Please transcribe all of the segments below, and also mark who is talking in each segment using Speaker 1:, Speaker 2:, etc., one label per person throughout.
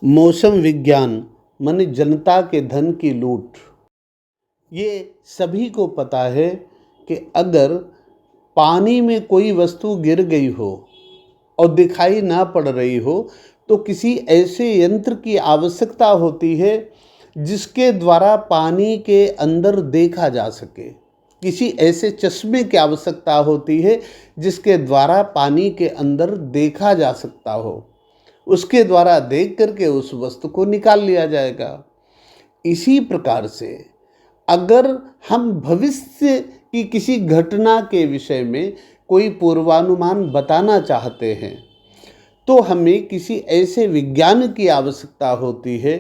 Speaker 1: मौसम विज्ञान माने जनता के धन की लूट। ये सभी को पता है कि अगर पानी में कोई वस्तु गिर गई हो और दिखाई ना पड़ रही हो तो किसी ऐसे यंत्र की आवश्यकता होती है जिसके द्वारा पानी के अंदर देखा जा सके। किसी ऐसे चश्मे की आवश्यकता होती है जिसके द्वारा पानी के अंदर देखा जा सकता हो। उसके द्वारा देख करके उस वस्तु को निकाल लिया जाएगा। इसी प्रकार से अगर हम भविष्य की किसी घटना के विषय में कोई पूर्वानुमान बताना चाहते हैं तो हमें किसी ऐसे विज्ञान की आवश्यकता होती है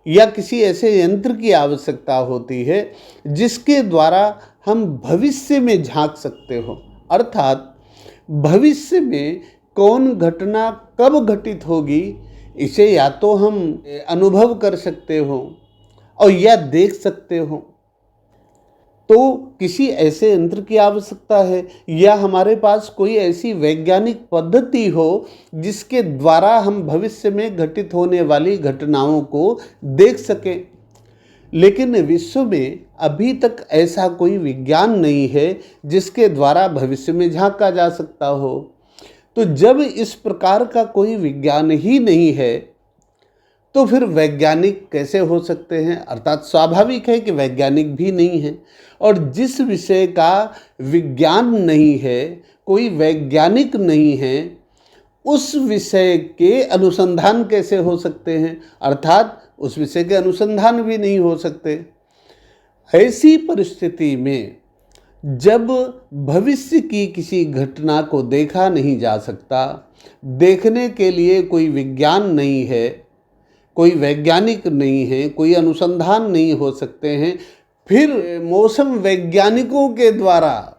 Speaker 1: या किसी ऐसे यंत्र की आवश्यकता होती है जिसके द्वारा हम भविष्य में झांक सकते हो। अर्थात भविष्य में कौन घटना कब घटित होगी इसे या तो हम अनुभव कर सकते हो और या देख सकते हो। तो किसी ऐसे यंत्र की आवश्यकता है या हमारे पास कोई ऐसी वैज्ञानिक पद्धति हो जिसके द्वारा हम भविष्य में घटित होने वाली घटनाओं को देख सकें। लेकिन विश्व में अभी तक ऐसा कोई विज्ञान नहीं है जिसके द्वारा भविष्य में झांका जा सकता हो। तो जब इस प्रकार का कोई विज्ञान ही नहीं है तो फिर वैज्ञानिक कैसे हो सकते हैं। अर्थात स्वाभाविक है कि वैज्ञानिक भी नहीं है। और जिस विषय का विज्ञान नहीं है, कोई वैज्ञानिक नहीं है, उस विषय के अनुसंधान कैसे हो सकते हैं। अर्थात उस विषय के अनुसंधान भी नहीं हो सकते। ऐसी परिस्थिति में जब भविष्य की किसी घटना को देखा नहीं जा सकता, देखने के लिए कोई विज्ञान नहीं है, कोई वैज्ञानिक नहीं है, कोई अनुसंधान नहीं हो सकते हैं, फिर मौसम वैज्ञानिकों के द्वारा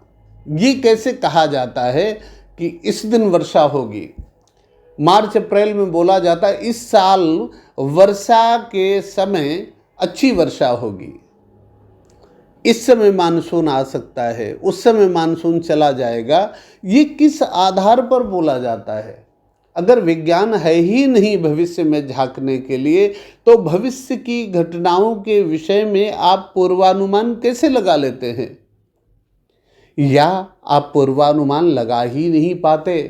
Speaker 1: ये कैसे कहा जाता है कि इस दिन वर्षा होगी। मार्च अप्रैल में बोला जाता है इस साल वर्षा के समय अच्छी वर्षा होगी, इस समय मानसून आ सकता है, उस समय मानसून चला जाएगा। ये किस आधार पर बोला जाता है। अगर विज्ञान है ही नहीं भविष्य में झांकने के लिए तो भविष्य की घटनाओं के विषय में आप पूर्वानुमान कैसे लगा लेते हैं, या आप पूर्वानुमान लगा ही नहीं पाते।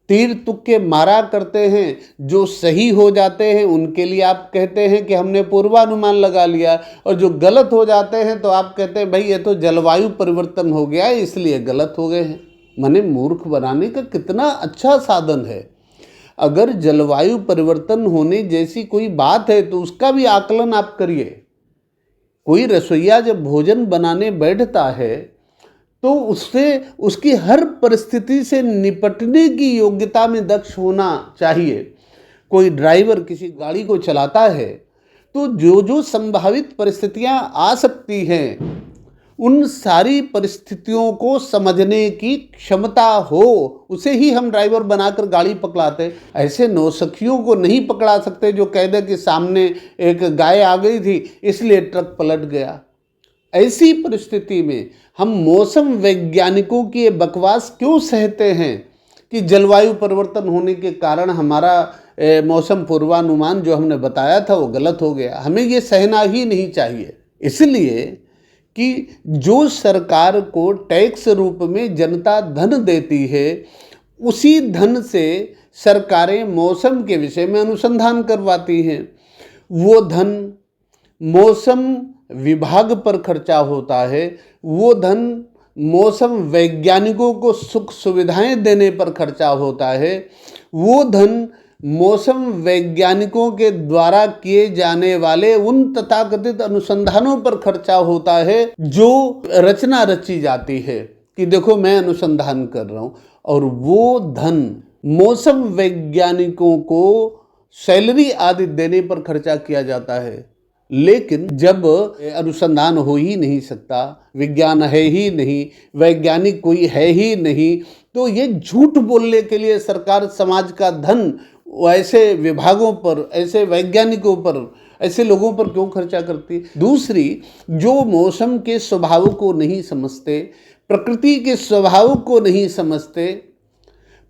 Speaker 1: तीर तुक्के मारा करते हैं, जो सही हो जाते हैं उनके लिए आप कहते हैं कि हमने पूर्वानुमान लगा लिया, और जो गलत हो जाते हैं तो आप कहते हैं भाई ये तो जलवायु परिवर्तन हो गया है इसलिए गलत हो गए हैं। माने मूर्ख बनाने का कितना अच्छा साधन है। अगर जलवायु परिवर्तन होने जैसी कोई बात है तो उसका भी आकलन आप करिए। कोई रसोइया जब भोजन बनाने बैठता है तो उससे उसकी हर परिस्थिति से निपटने की योग्यता में दक्ष होना चाहिए। कोई ड्राइवर किसी गाड़ी को चलाता है तो जो जो संभावित परिस्थितियां आ सकती हैं उन सारी परिस्थितियों को समझने की क्षमता हो, उसे ही हम ड्राइवर बनाकर गाड़ी पकड़ाते। ऐसे नौसखियों को नहीं पकड़ा सकते जो कह दे कि सामने एक गाय आ गई थी इसलिए ट्रक पलट गया। ऐसी परिस्थिति में हम मौसम वैज्ञानिकों की ये बकवास क्यों सहते हैं कि जलवायु परिवर्तन होने के कारण हमारा मौसम पूर्वानुमान जो हमने बताया था वो गलत हो गया। हमें ये सहना ही नहीं चाहिए। इसलिए कि जो सरकार को टैक्स रूप में जनता धन देती है उसी धन से सरकारें मौसम के विषय में अनुसंधान करवाती हैं। वो धन मौसम विभाग पर खर्चा होता है, वो धन मौसम वैज्ञानिकों को सुख सुविधाएं देने पर खर्चा होता है, वो धन मौसम वैज्ञानिकों के द्वारा किए जाने वाले उन तथाकथित अनुसंधानों पर खर्चा होता है जो रचना रची जाती है कि देखो मैं अनुसंधान कर रहा हूँ, और वो धन मौसम वैज्ञानिकों को सैलरी आदि देने पर खर्चा किया जाता है। लेकिन जब अनुसंधान हो ही नहीं सकता, विज्ञान है ही नहीं, वैज्ञानिक कोई है ही नहीं, तो ये झूठ बोलने के लिए सरकार समाज का धन ऐसे विभागों पर, ऐसे वैज्ञानिकों पर, ऐसे लोगों पर क्यों खर्चा करती। दूसरी, जो मौसम के स्वभाव को नहीं समझते, प्रकृति के स्वभाव को नहीं समझते,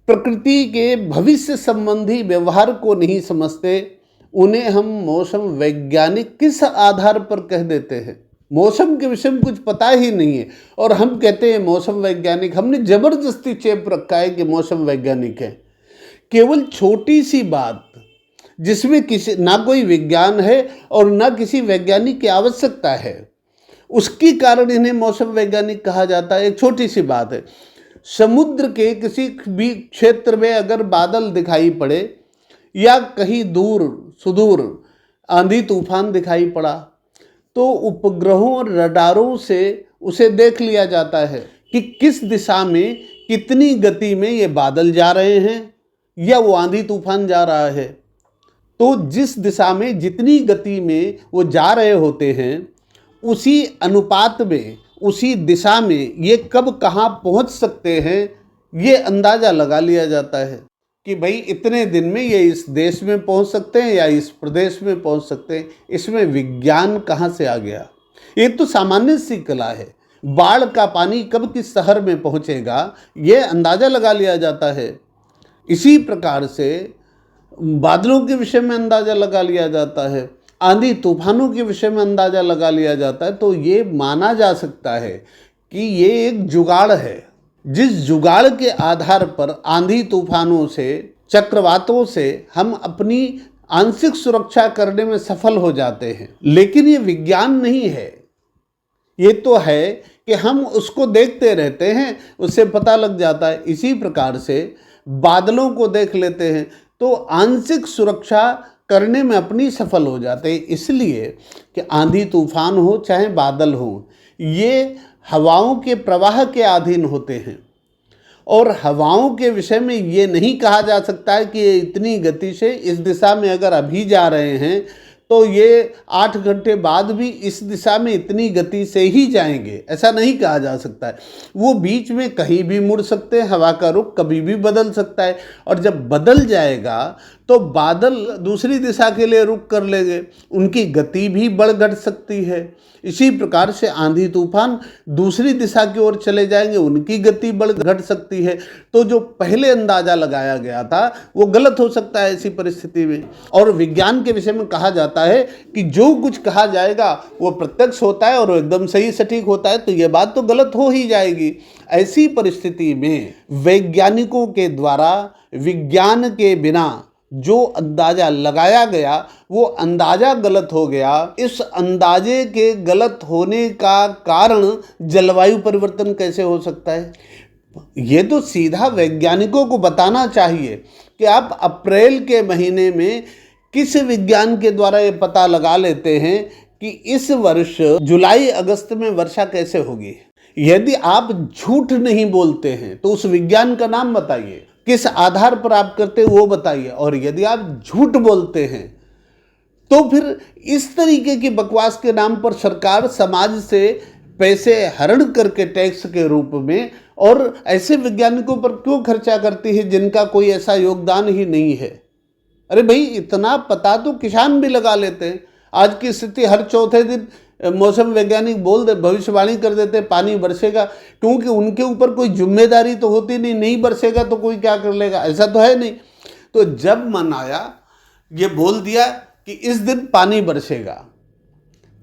Speaker 1: प्रकृति के भविष्य संबंधी व्यवहार को नहीं समझते, उन्हें हम मौसम वैज्ञानिक किस आधार पर कह देते हैं? मौसम के विषय में कुछ पता ही नहीं है और हम कहते हैं मौसम वैज्ञानिक। हमने जबरदस्ती चेप रखा है कि मौसम वैज्ञानिक है। केवल छोटी सी बात जिसमें किसी ना कोई विज्ञान है और ना किसी वैज्ञानिक की आवश्यकता है, उसके कारण इन्हें मौसम वैज्ञानिक कहा जाता है। एक छोटी सी बात है, समुद्र के किसी भी क्षेत्र में अगर बादल दिखाई पड़े या कहीं दूर सुदूर आंधी तूफान दिखाई पड़ा तो उपग्रहों और रडारों से उसे देख लिया जाता है कि किस दिशा में कितनी गति में ये बादल जा रहे हैं या वो आंधी तूफान जा रहा है। तो जिस दिशा में जितनी गति में वो जा रहे होते हैं, उसी अनुपात में उसी दिशा में ये कब कहाँ पहुँच सकते हैं, ये अंदाज़ा लगा लिया जाता है कि भाई इतने दिन में ये इस देश में पहुँच सकते हैं या इस प्रदेश में पहुँच सकते हैं। इसमें विज्ञान कहाँ से आ गया? ये तो सामान्य सी कला है। बाढ़ का पानी कब किस शहर में पहुँचेगा, ये अंदाज़ा लगा लिया जाता है। इसी प्रकार से बादलों के विषय में अंदाज़ा लगा लिया जाता है, आंधी तूफानों के विषय में अंदाज़ा लगा लिया जाता है। तो ये माना जा सकता है कि ये एक जुगाड़ है, जिस जुगाड़ के आधार पर आंधी तूफानों से, चक्रवातों से हम अपनी आंशिक सुरक्षा करने में सफल हो जाते हैं। लेकिन ये विज्ञान नहीं है, ये तो है कि हम उसको देखते रहते हैं, उससे पता लग जाता है। इसी प्रकार से बादलों को देख लेते हैं तो आंशिक सुरक्षा करने में अपनी सफल हो जाते हैं। इसलिए कि आंधी तूफान हो चाहे बादल हो, ये हवाओं के प्रवाह के अधीन होते हैं और हवाओं के विषय में ये नहीं कहा जा सकता है कि ये इतनी गति से इस दिशा में अगर अभी जा रहे हैं तो ये 8 घंटे बाद भी इस दिशा में इतनी गति से ही जाएंगे, ऐसा नहीं कहा जा सकता है। वो बीच में कहीं भी मुड़ सकते हैं, हवा का रुख कभी भी बदल सकता है और जब बदल जाएगा तो बादल दूसरी दिशा के लिए रुख कर लेंगे, उनकी गति भी बढ़ घट सकती है। इसी प्रकार से आंधी तूफान दूसरी दिशा की ओर चले जाएंगे, उनकी गति बढ़ घट सकती है। तो जो पहले अंदाज़ा लगाया गया था वो गलत हो सकता है ऐसी परिस्थिति में। और विज्ञान के विषय में कहा जाता है कि जो कुछ कहा जाएगा वो प्रत्यक्ष होता है और एकदम सही सटीक होता है, तो ये बात तो गलत हो ही जाएगी। ऐसी परिस्थिति में वैज्ञानिकों के द्वारा विज्ञान के बिना जो अंदाज़ा लगाया गया वो अंदाज़ा गलत हो गया। इस अंदाजे के गलत होने का कारण जलवायु परिवर्तन कैसे हो सकता है? ये तो सीधा वैज्ञानिकों को बताना चाहिए कि आप अप्रैल के महीने में किस विज्ञान के द्वारा ये पता लगा लेते हैं कि इस वर्ष जुलाई अगस्त में वर्षा कैसे होगी। यदि आप झूठ नहीं बोलते हैं तो उस विज्ञान का नाम बताइए, किस आधार पर आप करते हैं वो बताइए। और यदि आप झूठ बोलते हैं तो फिर इस तरीके की बकवास के नाम पर सरकार समाज से पैसे हरण करके टैक्स के रूप में और ऐसे वैज्ञानिकों पर क्यों खर्चा करती है जिनका कोई ऐसा योगदान ही नहीं है। अरे भाई, इतना पता तो किसान भी लगा लेते हैं। आज की स्थिति हर चौथे दिन मौसम वैज्ञानिक भविष्यवाणी कर देते पानी बरसेगा, क्योंकि उनके ऊपर कोई जिम्मेदारी तो होती नहीं बरसेगा तो कोई क्या कर लेगा, ऐसा तो है नहीं। तो जब मन आया ये बोल दिया कि इस दिन पानी बरसेगा,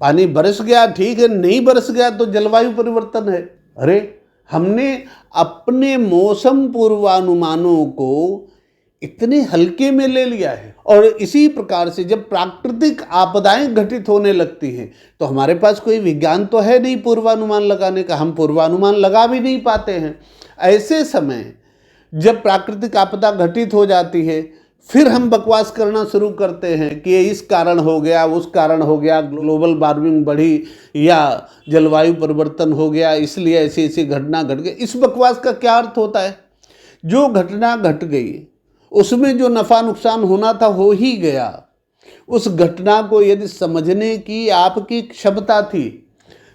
Speaker 1: पानी बरस गया ठीक है, नहीं बरस गया तो जलवायु परिवर्तन है। अरे, हमने अपने मौसम पूर्वानुमानों को इतने हल्के में ले लिया है। और इसी प्रकार से जब प्राकृतिक आपदाएं घटित होने लगती हैं तो हमारे पास कोई विज्ञान तो है नहीं पूर्वानुमान लगाने का, हम पूर्वानुमान लगा भी नहीं पाते हैं। ऐसे समय जब प्राकृतिक आपदा घटित हो जाती है फिर हम बकवास करना शुरू करते हैं कि ये इस कारण हो गया, उस कारण हो गया, ग्लोबल वार्मिंग बढ़ी या जलवायु परिवर्तन हो गया, इसलिए ऐसी ऐसी घटना घट गई। इस बकवास का क्या अर्थ होता है? जो घटना घट गई उसमें जो नफ़ा नुकसान होना था हो ही गया। उस घटना को यदि समझने की आपकी क्षमता थी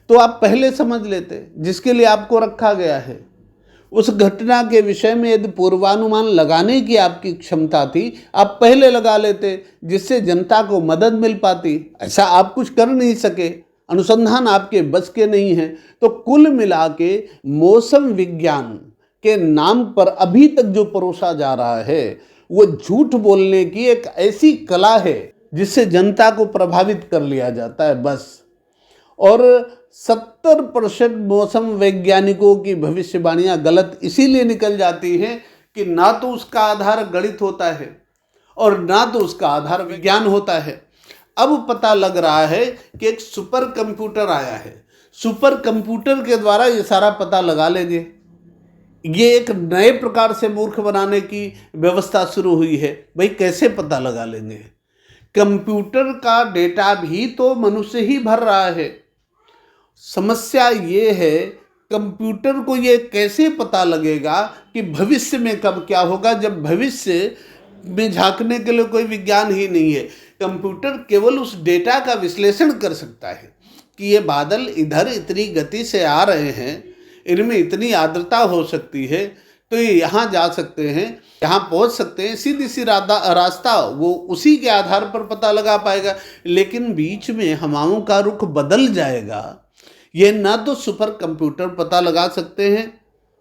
Speaker 1: तो आप पहले समझ लेते, जिसके लिए आपको रखा गया है। उस घटना के विषय में यदि पूर्वानुमान लगाने की आपकी क्षमता थी, आप पहले लगा लेते, जिससे जनता को मदद मिल पाती। ऐसा आप कुछ कर नहीं सके, अनुसंधान आपके बस के नहीं है। तो कुल मिला के मौसम विज्ञान के नाम पर अभी तक जो परोसा जा रहा है वो झूठ बोलने की एक ऐसी कला है जिससे जनता को प्रभावित कर लिया जाता है बस। और 70% मौसम वैज्ञानिकों की भविष्यवाणियां गलत इसीलिए निकल जाती हैं कि ना तो उसका आधार गणित होता है और ना तो उसका आधार विज्ञान होता है। अब पता लग रहा है कि एक सुपर कंप्यूटर आया है, सुपर कंप्यूटर के द्वारा ये सारा पता लगा लेंगे। ये एक नए प्रकार से मूर्ख बनाने की व्यवस्था शुरू हुई है। भाई कैसे पता लगा लेंगे? कंप्यूटर का डेटा भी तो मनुष्य ही भर रहा है। समस्या ये है, कंप्यूटर को ये कैसे पता लगेगा कि भविष्य में कब क्या होगा, जब भविष्य में झांकने के लिए कोई विज्ञान ही नहीं है। कंप्यूटर केवल उस डेटा का विश्लेषण कर सकता है कि ये बादल इधर इतनी गति से आ रहे हैं, इनमें इतनी आर्द्रता हो सकती है, तो ये यहाँ जा सकते हैं, यहाँ पहुँच सकते हैं। सीधी सी रास्ता वो उसी के आधार पर पता लगा पाएगा। लेकिन बीच में हवाओं का रुख बदल जाएगा, ये ना तो सुपर कंप्यूटर पता लगा सकते हैं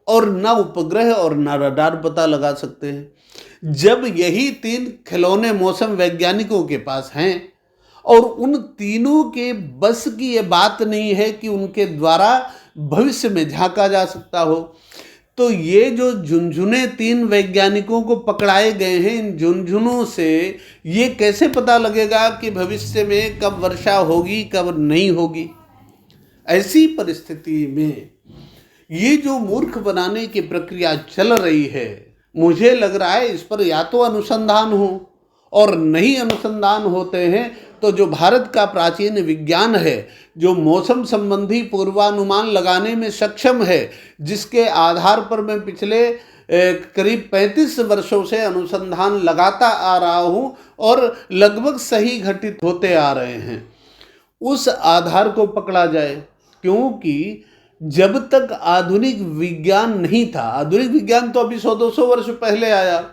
Speaker 1: और ना उपग्रह और ना रडार पता लगा सकते हैं। जब यही 3 खिलौने मौसम वैज्ञानिकों के पास हैं और उन तीनों के बस की ये बात नहीं है कि उनके द्वारा भविष्य में झांका जा सकता हो, तो ये जो झुनझुने 3 वैज्ञानिकों को पकड़ाए गए हैं, इन झुनझुनों से ये कैसे पता लगेगा कि भविष्य में कब वर्षा होगी कब नहीं होगी? ऐसी परिस्थिति में ये जो मूर्ख बनाने की प्रक्रिया चल रही है, मुझे लग रहा है इस पर या तो अनुसंधान हो, और नहीं अनुसंधान होते हैं तो जो भारत का प्राचीन विज्ञान है, जो मौसम संबंधी पूर्वानुमान लगाने में सक्षम है, जिसके आधार पर मैं पिछले करीब 35 वर्षों से अनुसंधान लगाता आ रहा हूँ और लगभग सही घटित होते आ रहे हैं, उस आधार को पकड़ा जाए। क्योंकि जब तक आधुनिक विज्ञान नहीं था, आधुनिक विज्ञान तो अभी 100-200 वर्ष पहले आया,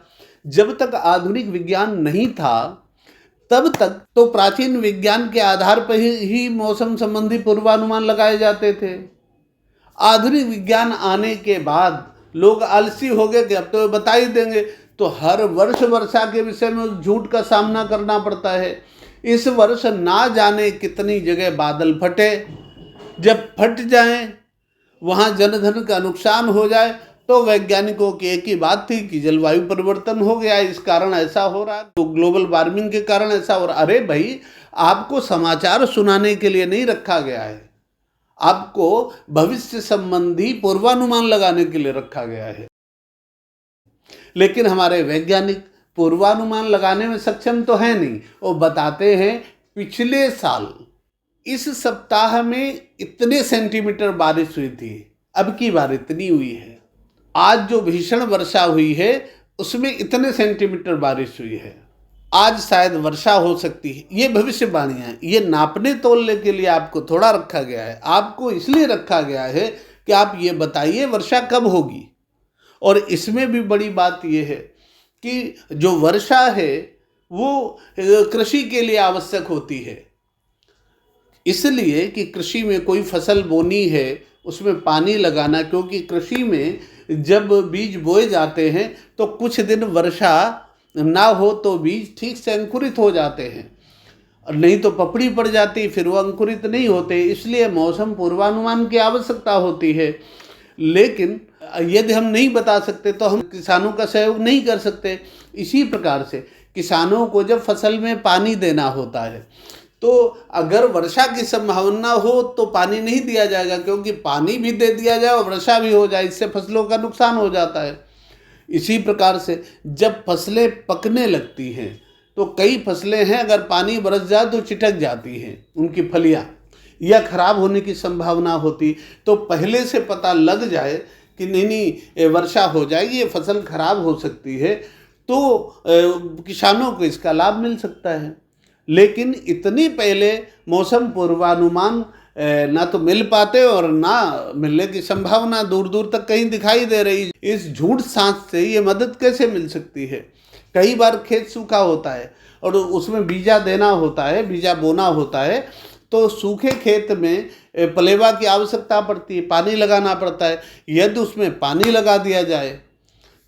Speaker 1: जब तक आधुनिक विज्ञान नहीं था तब तक तो प्राचीन विज्ञान के आधार पर ही मौसम संबंधी पूर्वानुमान लगाए जाते थे। आधुनिक विज्ञान आने के बाद लोग आलसी हो गए कि अब तो बता ही देंगे, तो हर वर्ष वर्षा के विषय में उस झूठ का सामना करना पड़ता है। इस वर्ष ना जाने कितनी जगह बादल फटे, जब फट जाएं वहाँ जनधन का नुकसान हो जाए, तो वैज्ञानिकों की एक ही बात थी कि जलवायु परिवर्तन हो गया, इस कारण ऐसा हो रहा है, तो ग्लोबल वार्मिंग के कारण ऐसा हो रहा है। अरे भाई, आपको समाचार सुनाने के लिए नहीं रखा गया है, आपको भविष्य संबंधी पूर्वानुमान लगाने के लिए रखा गया है। लेकिन हमारे वैज्ञानिक पूर्वानुमान लगाने में सक्षम तो है नहीं। वो बताते हैं पिछले साल इस सप्ताह में इतने सेंटीमीटर बारिश हुई थी, अब की बार इतनी हुई है, आज जो भीषण वर्षा हुई है उसमें इतने सेंटीमीटर बारिश हुई है, आज शायद वर्षा हो सकती है। ये भविष्यवाणियाँ, ये नापने तोलने के लिए आपको थोड़ा रखा गया है, आपको इसलिए रखा गया है कि आप ये बताइए वर्षा कब होगी। और इसमें भी बड़ी बात ये है कि जो वर्षा है वो कृषि के लिए आवश्यक होती है, इसलिए कि कृषि में कोई फसल बोनी है उसमें पानी लगाना, क्योंकि कृषि में जब बीज बोए जाते हैं तो कुछ दिन वर्षा ना हो तो बीज ठीक से अंकुरित हो जाते हैं, और नहीं तो पपड़ी पड़ जाती, फिर वो अंकुरित नहीं होते। इसलिए मौसम पूर्वानुमान की आवश्यकता होती है। लेकिन यदि हम नहीं बता सकते तो हम किसानों का सहयोग नहीं कर सकते। इसी प्रकार से किसानों को जब फसल में पानी देना होता है तो अगर वर्षा की संभावना हो तो पानी नहीं दिया जाएगा, क्योंकि पानी भी दे दिया जाए और वर्षा भी हो जाए, इससे फसलों का नुकसान हो जाता है। इसी प्रकार से जब फसलें पकने लगती हैं तो कई फसलें हैं अगर पानी बरस जाए तो चिटक जाती हैं, उनकी फलियाँ या खराब होने की संभावना होती, तो पहले से पता लग जाए कि नहीं वर्षा हो जाएगी, ये फसल खराब हो सकती है, तो किसानों को इसका लाभ मिल सकता है। लेकिन इतनी पहले मौसम पूर्वानुमान ना तो मिल पाते और ना मिलने की संभावना दूर दूर तक कहीं दिखाई दे रही। इस झूठ सांस से ये मदद कैसे मिल सकती है? कई बार खेत सूखा होता है और उसमें बीजा देना होता है, बीजा बोना होता है, तो सूखे खेत में पलेवा की आवश्यकता पड़ती है, पानी लगाना पड़ता है। यदि उसमें पानी लगा दिया जाए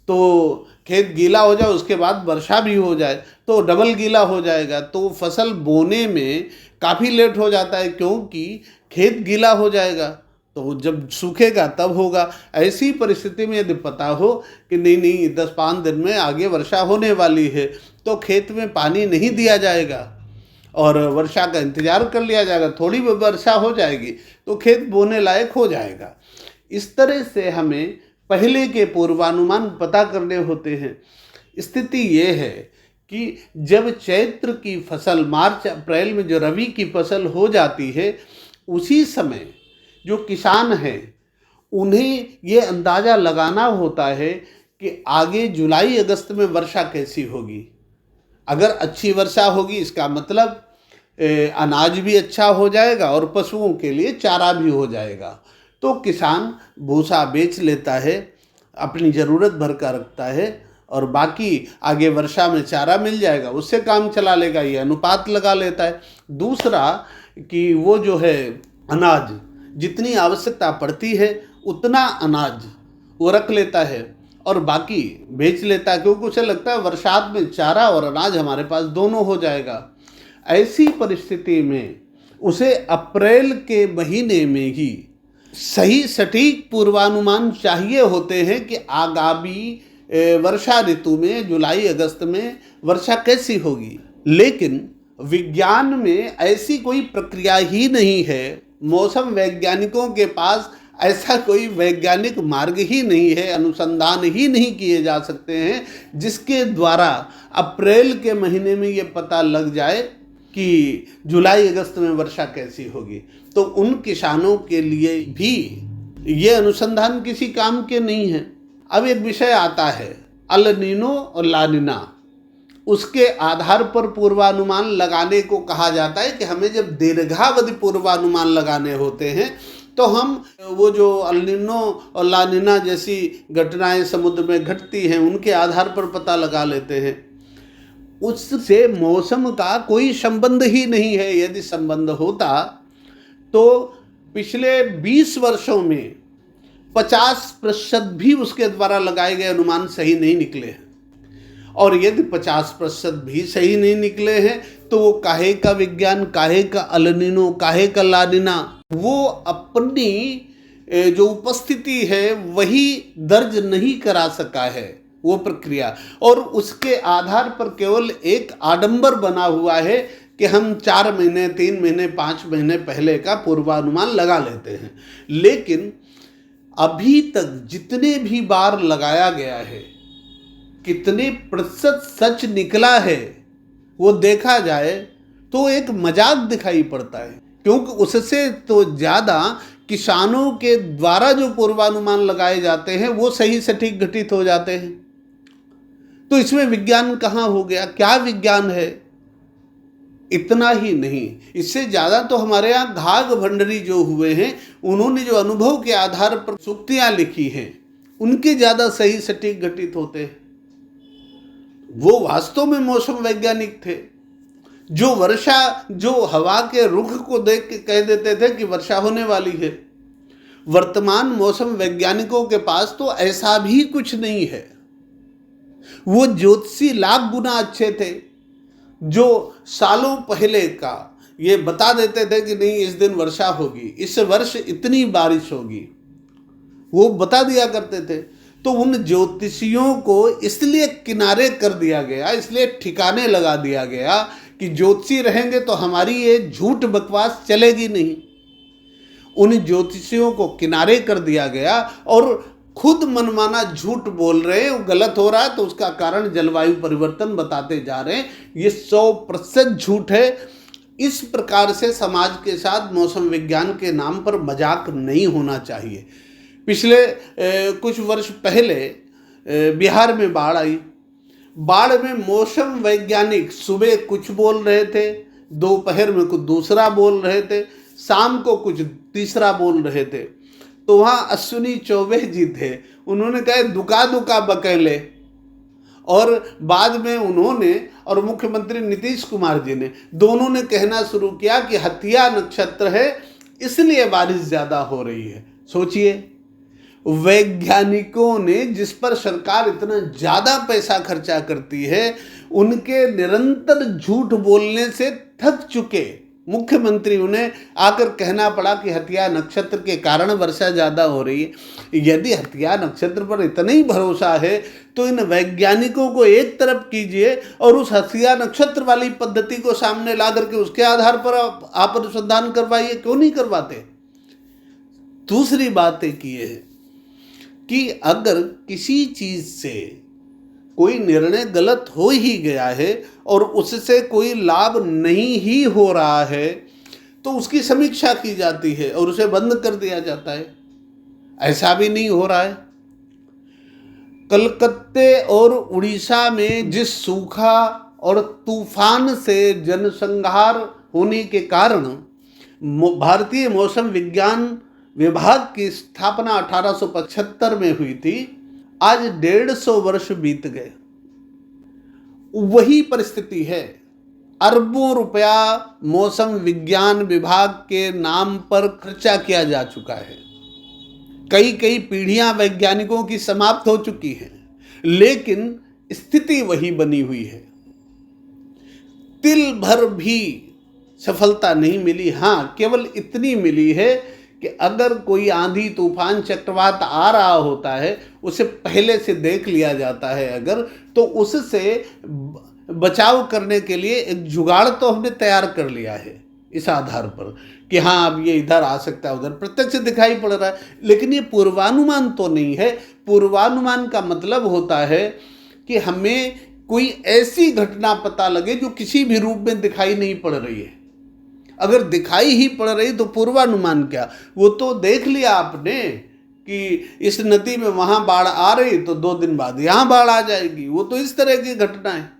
Speaker 1: तो खेत गीला हो जाए उसके बाद वर्षा भी हो जाए तो डबल गीला हो जाएगा, तो फसल बोने में काफ़ी लेट हो जाता है क्योंकि खेत गीला हो जाएगा, तो जब सूखेगा तब होगा। ऐसी परिस्थिति में यदि पता हो कि नहीं 10-5 दिन में आगे वर्षा होने वाली है तो खेत में पानी नहीं दिया जाएगा और वर्षा का इंतज़ार कर लिया जाएगा, थोड़ी वर्षा हो जाएगी तो खेत बोने लायक हो जाएगा। इस तरह से हमें पहले के पूर्वानुमान पता करने होते हैं। स्थिति ये है कि जब चैत्र की फसल मार्च अप्रैल में जो रबी की फसल हो जाती है, उसी समय जो किसान हैं उन्हें ये अंदाज़ा लगाना होता है कि आगे जुलाई अगस्त में वर्षा कैसी होगी। अगर अच्छी वर्षा होगी इसका मतलब अनाज भी अच्छा हो जाएगा और पशुओं के लिए चारा भी हो जाएगा, तो किसान भूसा बेच लेता है, अपनी ज़रूरत भर का रखता है और बाकी आगे वर्षा में चारा मिल जाएगा, उससे काम चला लेगा, ये अनुपात लगा लेता है। दूसरा कि वो जो है अनाज जितनी आवश्यकता पड़ती है उतना अनाज वो रख लेता है और बाकी बेच लेता है, क्योंकि उसे लगता है बरसात में चारा और अनाज हमारे पास दोनों हो जाएगा। ऐसी परिस्थिति में उसे अप्रैल के महीने में ही सही सटीक पूर्वानुमान चाहिए होते हैं कि आगामी वर्षा ऋतु में जुलाई अगस्त में वर्षा कैसी होगी। लेकिन विज्ञान में ऐसी कोई प्रक्रिया ही नहीं है, मौसम वैज्ञानिकों के पास ऐसा कोई वैज्ञानिक मार्ग ही नहीं है, अनुसंधान ही नहीं किए जा सकते हैं जिसके द्वारा अप्रैल के महीने में ये पता लग जाए कि जुलाई अगस्त में वर्षा कैसी होगी। तो उन किसानों के लिए भी ये अनुसंधान किसी काम के नहीं है। अब एक विषय आता है अल नीनो और ला नीना, उसके आधार पर पूर्वानुमान लगाने को कहा जाता है कि हमें जब दीर्घावधि पूर्वानुमान लगाने होते हैं तो हम वो जो अल नीनो और ला नीना जैसी घटनाएं समुद्र में घटती हैं उनके आधार पर पता लगा लेते हैं। उससे मौसम का कोई संबंध ही नहीं है। यदि संबंध होता तो पिछले 20 वर्षों में 50% भी उसके द्वारा लगाए गए अनुमान सही नहीं निकले हैं, और यदि 50% भी सही नहीं निकले हैं तो वो काहे का विज्ञान, काहे का अल नीनो, काहे का ला नीना, वो अपनी जो उपस्थिति है वही दर्ज नहीं करा सका है वो प्रक्रिया, और उसके आधार पर केवल एक आडंबर बना हुआ है कि हम 4 महीने 3 महीने 5 महीने पहले का पूर्वानुमान लगा लेते हैं। लेकिन अभी तक जितने भी बार लगाया गया है कितने प्रतिशत सच निकला है वो देखा जाए तो एक मजाक दिखाई पड़ता है, क्योंकि उससे तो ज़्यादा किसानों के द्वारा जो पूर्वानुमान लगाए जाते हैं वो सही सटीक घटित हो जाते हैं। तो इसमें विज्ञान कहाँ हो गया? क्या विज्ञान है? इतना ही नहीं, इससे ज़्यादा तो हमारे यहाँ घाघ भंडरी जो हुए हैं उन्होंने जो अनुभव के आधार पर सूक्तियाँ लिखी हैं उनके ज़्यादा सही सटीक घटित होते हैं। वो वास्तव में मौसम वैज्ञानिक थे जो हवा के रुख को देख के कह देते थे कि वर्षा होने वाली है। वर्तमान मौसम वैज्ञानिकों के पास तो ऐसा भी कुछ नहीं है। वो ज्योतिषी लाख गुना अच्छे थे जो सालों पहले का ये बता देते थे कि नहीं इस दिन वर्षा होगी, इस वर्ष इतनी बारिश होगी, वो बता दिया करते थे। तो उन ज्योतिषियों को इसलिए किनारे कर दिया गया, इसलिए ठिकाने लगा दिया गया कि ज्योतिषी रहेंगे तो हमारी ये झूठ बकवास चलेगी नहीं। उन ज्योतिषियों को किनारे कर दिया गया और खुद मनमाना झूठ बोल रहे हैं, वो गलत हो रहा है तो उसका कारण जलवायु परिवर्तन बताते जा रहे हैं। ये 100% झूठ है। इस प्रकार से समाज के साथ मौसम विज्ञान के नाम पर मजाक नहीं होना चाहिए। पिछले कुछ वर्ष पहले बिहार में बाढ़ आई। बाढ़ में मौसम वैज्ञानिक सुबह कुछ बोल रहे थे, दोपहर में कुछ दूसरा बोल रहे थे, शाम को कुछ तीसरा बोल रहे थे। तो वहाँ अश्विनी चौबे जी थे, उन्होंने कहा दुका दुका बकेले, और बाद में उन्होंने और मुख्यमंत्री नीतीश कुमार जी ने दोनों ने कहना शुरू किया कि हत्या नक्षत्र है इसलिए बारिश ज़्यादा हो रही है। सोचिए, वैज्ञानिकों ने, जिस पर सरकार इतना ज़्यादा पैसा खर्चा करती है, उनके निरंतर झूठ बोलने से थक चुके मुख्यमंत्री, उन्हें आकर कहना पड़ा कि हथिया नक्षत्र के कारण वर्षा ज़्यादा हो रही है। यदि हथिया नक्षत्र पर इतना ही भरोसा है तो इन वैज्ञानिकों को एक तरफ कीजिए और उस हथिया नक्षत्र वाली पद्धति को सामने ला करके उसके आधार पर आप अनुसंधान करवाइए, क्यों नहीं करवाते। दूसरी बात एक ये है कि अगर किसी चीज़ से कोई निर्णय गलत हो ही गया है और उससे कोई लाभ नहीं ही हो रहा है तो उसकी समीक्षा की जाती है और उसे बंद कर दिया जाता है। ऐसा भी नहीं हो रहा है। कलकत्ते और उड़ीसा में जिस सूखा और तूफान से जनसंहार होने के कारण भारतीय मौसम विज्ञान विभाग की स्थापना 1875 में हुई थी, आज 150 वर्ष बीत गए। वही परिस्थिति है। अरबों रुपया मौसम विज्ञान विभाग के नाम पर खर्चा किया जा चुका है। कई कई पीढ़ियां वैज्ञानिकों की समाप्त हो चुकी हैं, लेकिन स्थिति वही बनी हुई है। तिल भर भी सफलता नहीं मिली। हाँ, केवल इतनी मिली है कि अगर कोई आंधी तूफान चक्रवात आ रहा होता है, उसे पहले से देख लिया जाता है अगर, तो उससे बचाव करने के लिए एक जुगाड़ तो हमने तैयार कर लिया है इस आधार पर कि हाँ, अब ये इधर आ सकता है, उधर प्रत्यक्ष दिखाई पड़ रहा है। लेकिन ये पूर्वानुमान तो नहीं है। पूर्वानुमान का मतलब होता है कि हमें कोई ऐसी घटना पता लगे जो किसी भी रूप में दिखाई नहीं पड़ रही है। अगर दिखाई ही पड़ रही तो पूर्वानुमान क्या, वो तो देख लिया आपने कि इस नदी में वहाँ बाढ़ आ रही तो 2 दिन बाद यहाँ बाढ़ आ जाएगी। वो तो इस तरह की घटना है,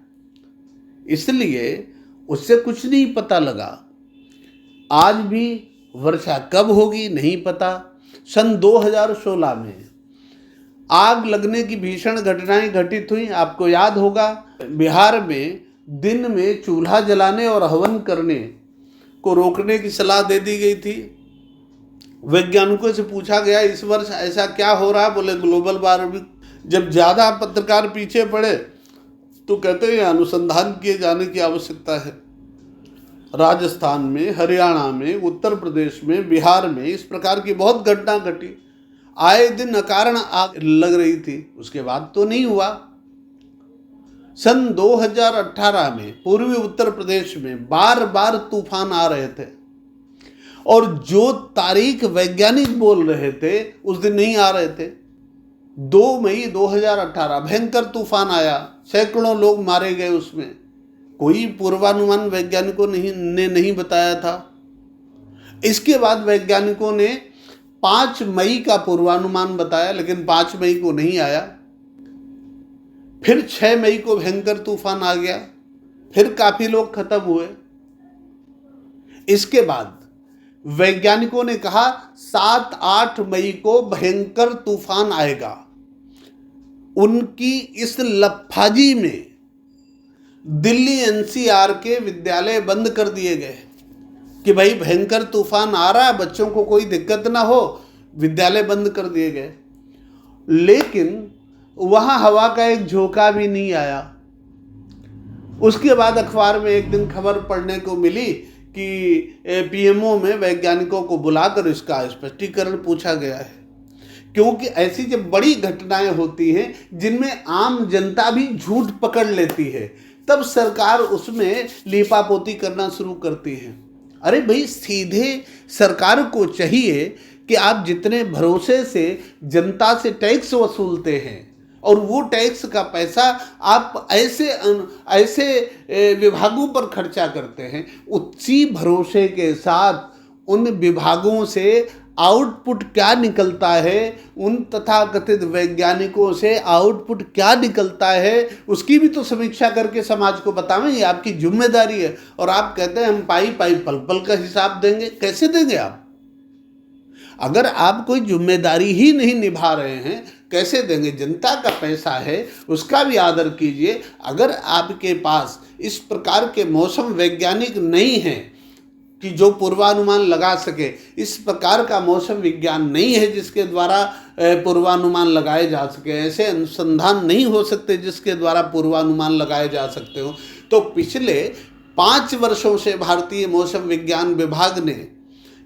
Speaker 1: इसलिए उससे कुछ नहीं पता लगा। आज भी वर्षा कब होगी नहीं पता। सन 2016 में आग लगने की भीषण घटनाएं घटित हुई। आपको याद होगा, बिहार में दिन में चूल्हा जलाने और हवन करने को रोकने की सलाह दे दी गई थी। वैज्ञानिकों से पूछा गया इस वर्ष ऐसा क्या हो रहा है, बोले ग्लोबल वार्मिंग। जब ज़्यादा पत्रकार पीछे पड़े तो कहते हैं अनुसंधान किए जाने की आवश्यकता है। राजस्थान में, हरियाणा में, उत्तर प्रदेश में, बिहार में इस प्रकार की बहुत घटना घटी। आए दिन अकारण आग लग रही थी, उसके बाद तो नहीं हुआ। सन 2018 में पूर्वी उत्तर प्रदेश में बार बार तूफान आ रहे थे और जो तारीख वैज्ञानिक बोल रहे थे उस दिन नहीं आ रहे थे। 2 मई 2018 भयंकर तूफान आया, सैकड़ों लोग मारे गए उसमें। कोई पूर्वानुमान वैज्ञानिकों ने नहीं बताया था। इसके बाद वैज्ञानिकों ने 5 मई का पूर्वानुमान बताया, लेकिन 5 मई को नहीं आया। फिर 6 मई को भयंकर तूफान आ गया, फिर काफी लोग खत्म हुए। इसके बाद वैज्ञानिकों ने कहा 7-8 मई को भयंकर तूफान आएगा। उनकी इस लफाजी में दिल्ली एनसीआर के विद्यालय बंद कर दिए गए कि भाई भयंकर तूफान आ रहा है, बच्चों को कोई दिक्कत ना हो, विद्यालय बंद कर दिए गए। लेकिन वहाँ हवा का एक झोंका भी नहीं आया। उसके बाद अखबार में एक दिन खबर पढ़ने को मिली कि पीएमओ में वैज्ञानिकों को बुलाकर इसका स्पष्टीकरण पूछा गया है। क्योंकि ऐसी जब बड़ी घटनाएं होती हैं जिनमें आम जनता भी झूठ पकड़ लेती है, तब सरकार उसमें लीपापोती करना शुरू करती है। अरे भाई, सीधे सरकार को चाहिए कि आप जितने भरोसे से जनता से टैक्स वसूलते हैं और वो टैक्स का पैसा आप ऐसे विभागों पर खर्चा करते हैं, उसी भरोसे के साथ उन विभागों से आउटपुट क्या निकलता है, उन तथाकथित वैज्ञानिकों से आउटपुट क्या निकलता है, उसकी भी तो समीक्षा करके समाज को बतावें। ये आपकी जिम्मेदारी है। और आप कहते हैं हम पाई पाई पल पल का हिसाब देंगे। कैसे देंगे आप? अगर आप कोई जिम्मेदारी ही नहीं निभा रहे हैं, कैसे देंगे? जनता का पैसा है, उसका भी आदर कीजिए। अगर आपके पास इस प्रकार के मौसम वैज्ञानिक नहीं हैं कि जो पूर्वानुमान लगा सके। इस प्रकार का मौसम विज्ञान नहीं है जिसके द्वारा पूर्वानुमान लगाए जा सके। ऐसे अनुसंधान नहीं हो सकते जिसके द्वारा पूर्वानुमान लगाए जा सकते हो। तो पिछले 5 वर्षों से भारतीय मौसम विज्ञान विभाग ने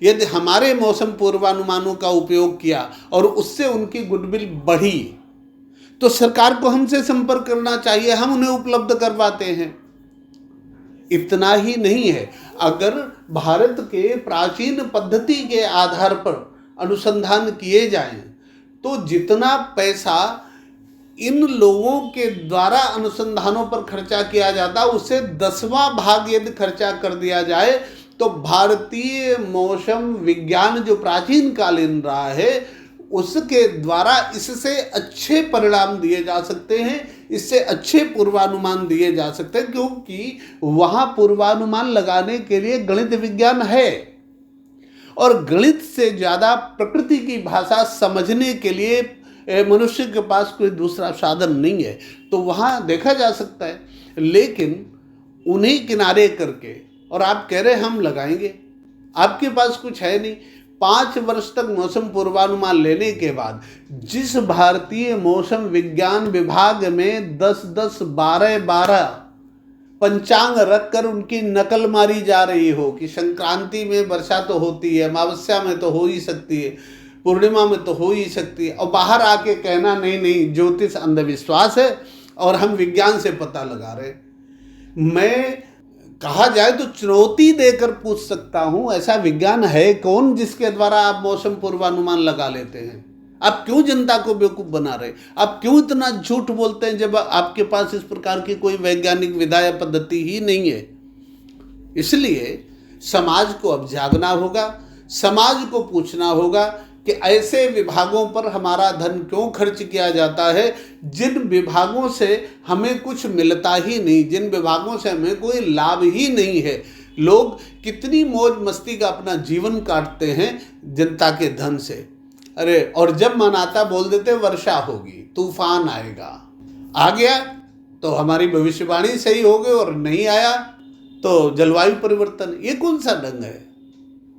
Speaker 1: यदि हमारे मौसम पूर्वानुमानों का उपयोग किया और उससे उनकी गुडविल बढ़ी, तो सरकार को हमसे संपर्क करना चाहिए, हम उन्हें उपलब्ध करवाते हैं। इतना ही नहीं है, अगर भारत के प्राचीन पद्धति के आधार पर अनुसंधान किए जाएं, तो जितना पैसा इन लोगों के द्वारा अनुसंधानों पर खर्चा किया जाता, उससे 10वां भाग यदि खर्चा कर दिया जाए, तो भारतीय मौसम विज्ञान जो प्राचीन कालीन रहा है, उसके द्वारा इससे अच्छे परिणाम दिए जा सकते हैं, इससे अच्छे पूर्वानुमान दिए जा सकते हैं, क्योंकि वहाँ पूर्वानुमान लगाने के लिए गणित विज्ञान है और गणित से ज़्यादा प्रकृति की भाषा समझने के लिए मनुष्य के पास कोई दूसरा साधन नहीं है। तो वहाँ देखा जा सकता है, लेकिन उन्हें किनारे करके, और आप कह रहे हम लगाएंगे, आपके पास कुछ है नहीं। 5 वर्ष तक मौसम पूर्वानुमान लेने के बाद जिस भारतीय मौसम विज्ञान विभाग में 10-10, 12-12 पंचांग रखकर उनकी नकल मारी जा रही हो कि संक्रांति में वर्षा तो होती है, अमावस्या में तो हो ही सकती है, पूर्णिमा में तो हो ही सकती है, और बाहर आके कहना नहीं ज्योतिष अंधविश्वास है और हम विज्ञान से पता लगा रहे। मैं कहा जाए तो चुनौती देकर पूछ सकता हूं, ऐसा विज्ञान है कौन जिसके द्वारा आप मौसम पूर्वानुमान लगा लेते हैं? आप क्यों जनता को बेवकूफ़ बना रहे? आप क्यों इतना झूठ बोलते हैं जब आपके पास इस प्रकार की कोई वैज्ञानिक विधा या पद्धति ही नहीं है? इसलिए समाज को अब जागना होगा, समाज को पूछना होगा कि ऐसे विभागों पर हमारा धन क्यों खर्च किया जाता है जिन विभागों से हमें कुछ मिलता ही नहीं, जिन विभागों से हमें कोई लाभ ही नहीं है। लोग कितनी मौज मस्ती का अपना जीवन काटते हैं जनता के धन से। अरे, और जब मन आता बोल देते वर्षा होगी, तूफान आएगा, आ गया तो हमारी भविष्यवाणी सही हो गई, और नहीं आया तो जलवायु परिवर्तन। ये कौन सा ढंग है?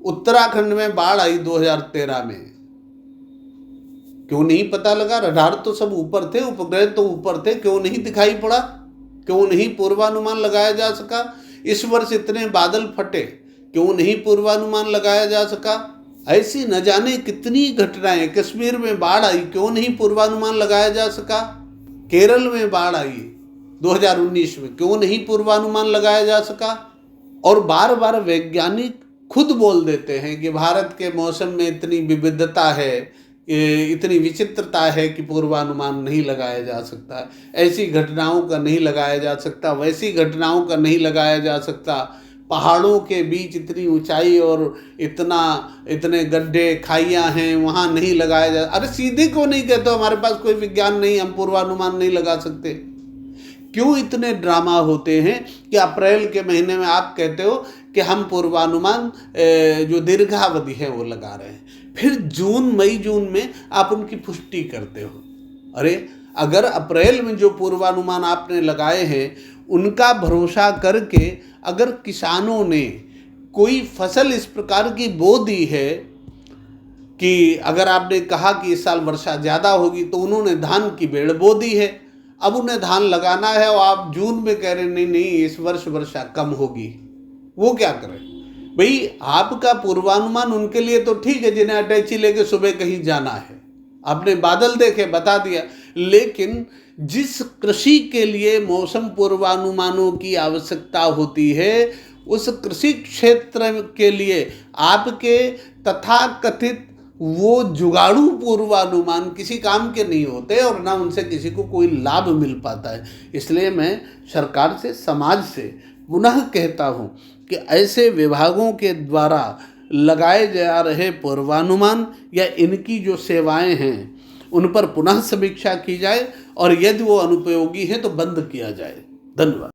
Speaker 1: उत्तराखंड में बाढ़ आई 2013 में, क्यों नहीं पता लगा? रडार तो सब ऊपर थे, उपग्रह तो ऊपर थे, क्यों नहीं दिखाई पड़ा? क्यों नहीं पूर्वानुमान लगाया जा सका? इस वर्ष इतने बादल फटे, क्यों नहीं पूर्वानुमान लगाया जा सका? ऐसी न जाने कितनी घटनाएं। कश्मीर में बाढ़ आई, क्यों नहीं पूर्वानुमान लगाया जा सका? केरल में बाढ़ आई 2019 में, क्यों नहीं पूर्वानुमान लगाया जा सका? और बार बार वैज्ञानिक खुद बोल देते हैं कि भारत के मौसम में इतनी विविधता है, इतनी विचित्रता है कि पूर्वानुमान नहीं लगाया जा सकता, ऐसी घटनाओं का नहीं लगाया जा सकता, वैसी घटनाओं का नहीं लगाया जा सकता, पहाड़ों के बीच इतनी ऊंचाई और इतने गड्ढे खाइयाँ हैं, वहाँ नहीं लगाया जा। अरे सीधे क्यों नहीं कहते हमारे पास कोई विज्ञान नहीं, हम पूर्वानुमान नहीं लगा सकते? क्यों इतने ड्रामा होते हैं कि अप्रैल के महीने में आप कहते हो कि हम पूर्वानुमान जो दीर्घावधि है वो लगा रहे हैं, फिर मई जून में आप उनकी पुष्टि करते हो। अरे, अगर अप्रैल में जो पूर्वानुमान आपने लगाए हैं उनका भरोसा करके अगर किसानों ने कोई फसल इस प्रकार की बो दी है कि अगर आपने कहा कि इस साल वर्षा ज़्यादा होगी, तो उन्होंने धान की बेड़ बो दी है, अब उन्हें धान लगाना है और आप जून में कह रहे नहीं इस वर्ष वर्षा कम होगी, वो क्या करें? भाई, आपका पूर्वानुमान उनके लिए तो ठीक है जिन्हें अटैची लेके सुबह कहीं जाना है, आपने बादल देखे बता दिया, लेकिन जिस कृषि के लिए मौसम पूर्वानुमानों की आवश्यकता होती है उस कृषि क्षेत्र के लिए आपके तथाकथित वो जुगाड़ू पूर्वानुमान किसी काम के नहीं होते और ना उनसे किसी को कोई लाभ मिल पाता है। इसलिए मैं सरकार से, समाज से पुनः कहता हूँ कि ऐसे विभागों के द्वारा लगाए जा रहे पूर्वानुमान या इनकी जो सेवाएं हैं उन पर पुनः समीक्षा की जाए और यदि वो अनुपयोगी हैं तो बंद किया जाए। धन्यवाद।